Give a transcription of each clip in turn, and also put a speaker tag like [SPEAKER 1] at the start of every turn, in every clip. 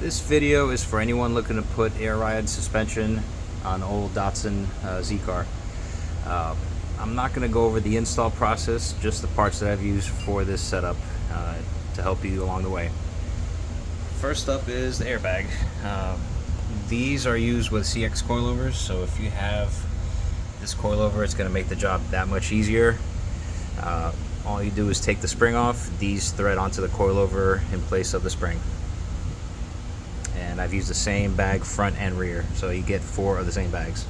[SPEAKER 1] This video is for anyone looking to put air ride suspension on an old Datsun Z car. I'm not going to go over the install process, just the parts that I've used for this setup to help you along the way. First up is the airbag. These are used with CX coilovers, so if you have this coilover, it's going to make the job that much easier. All you do is take the spring off, these thread onto the coilover in place of the spring. And I've used the same bag front and rear, so you get 4 of the same bags.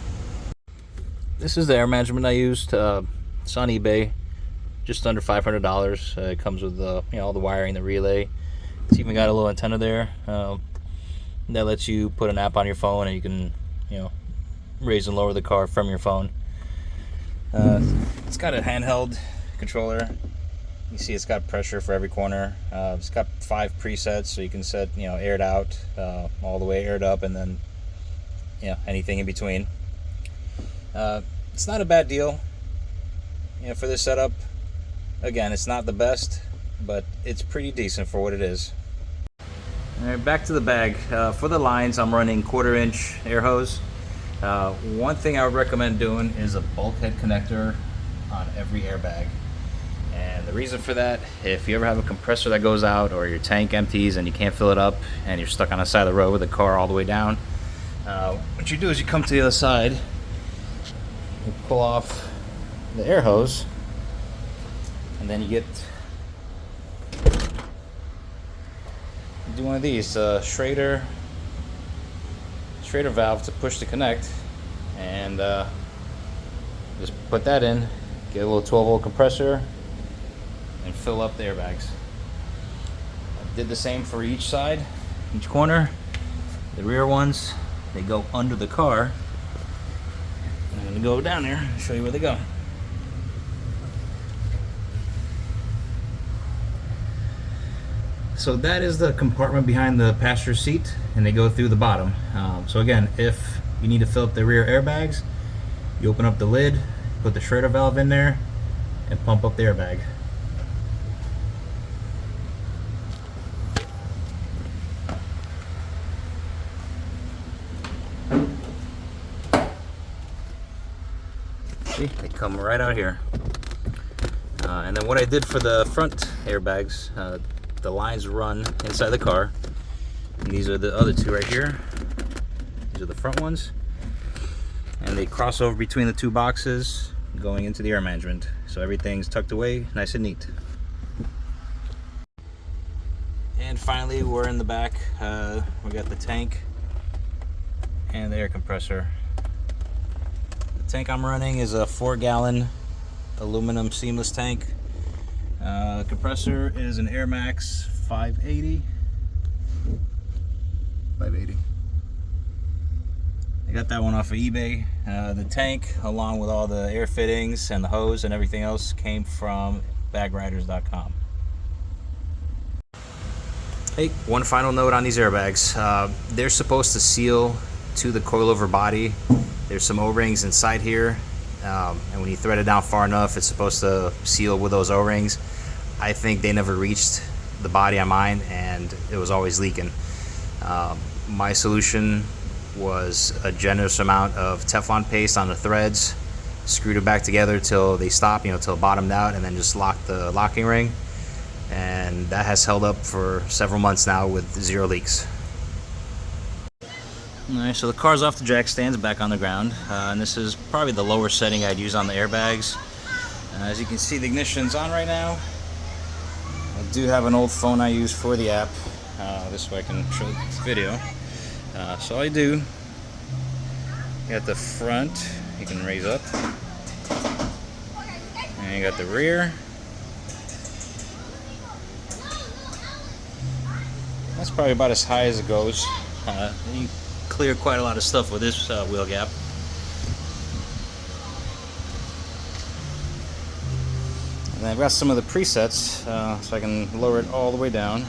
[SPEAKER 1] This is the air management I used. It's on eBay, just under $500. It comes with all the wiring, the relay. It's even got a little antenna there that lets you put an app on your phone, and you can raise and lower the car from your phone. It's got a handheld controller. You see it's got pressure for every corner. It's got 5 presets, so you can set aired out, all the way aired up, and then anything in between. It's not a bad deal for this setup. Again, it's not the best, but it's pretty decent for what it is. Alright, back to the bag. For the lines, I'm running 1/4 inch air hose. One thing I would recommend doing is a bulkhead connector on every airbag. And the reason for that, if you ever have a compressor that goes out or your tank empties and you can't fill it up and you're stuck on the side of the road with the car all the way down, what you do is you come to the other side, you pull off the air hose, and then you do one of these Schrader valve to push to connect, and just put that in, get a little 12-volt compressor, and fill up the airbags. I did the same for each side, each corner. The rear ones, they go under the car. I'm going to go down there and show you where they go. So that is the compartment behind the passenger seat, and they go through the bottom. So again, if you need to fill up the rear airbags, you open up the lid, put the Schrader valve in there, and pump up the airbag. See, they come right out here. And then what I did for the front airbags, the lines run inside the car. And these are the other 2 right here. These are the front ones. And they cross over between the 2 boxes going into the air management. So everything's tucked away, nice and neat. And finally, we're in the back. We got the tank and the air compressor. The tank I'm running is a 4-gallon aluminum seamless tank. Compressor is an Air Max 580. I got that one off of eBay. The tank, along with all the air fittings and the hose and everything else, came from bagriders.com. Hey, one final note on these airbags. They're supposed to seal to the coilover body. There's some O-rings inside here, and when you thread it down far enough, it's supposed to seal with those O-rings. I think they never reached the body on mine, and it was always leaking. My solution was a generous amount of Teflon paste on the threads, screwed it back together till they stop, till it bottomed out, and then just locked the locking ring. And that has held up for several months now with 0 leaks. Alright, so the car's off the jack stands, back on the ground, and this is probably the lower setting I'd use on the airbags. As you can see, the ignition's on right now. I do have an old phone I use for the app. This way I can show the video. So all you do, you got the front, you can raise up, and you got the rear. That's probably about as high as it goes. You clear quite a lot of stuff with this wheel gap. And I've got some of the presets, so I can lower it all the way down.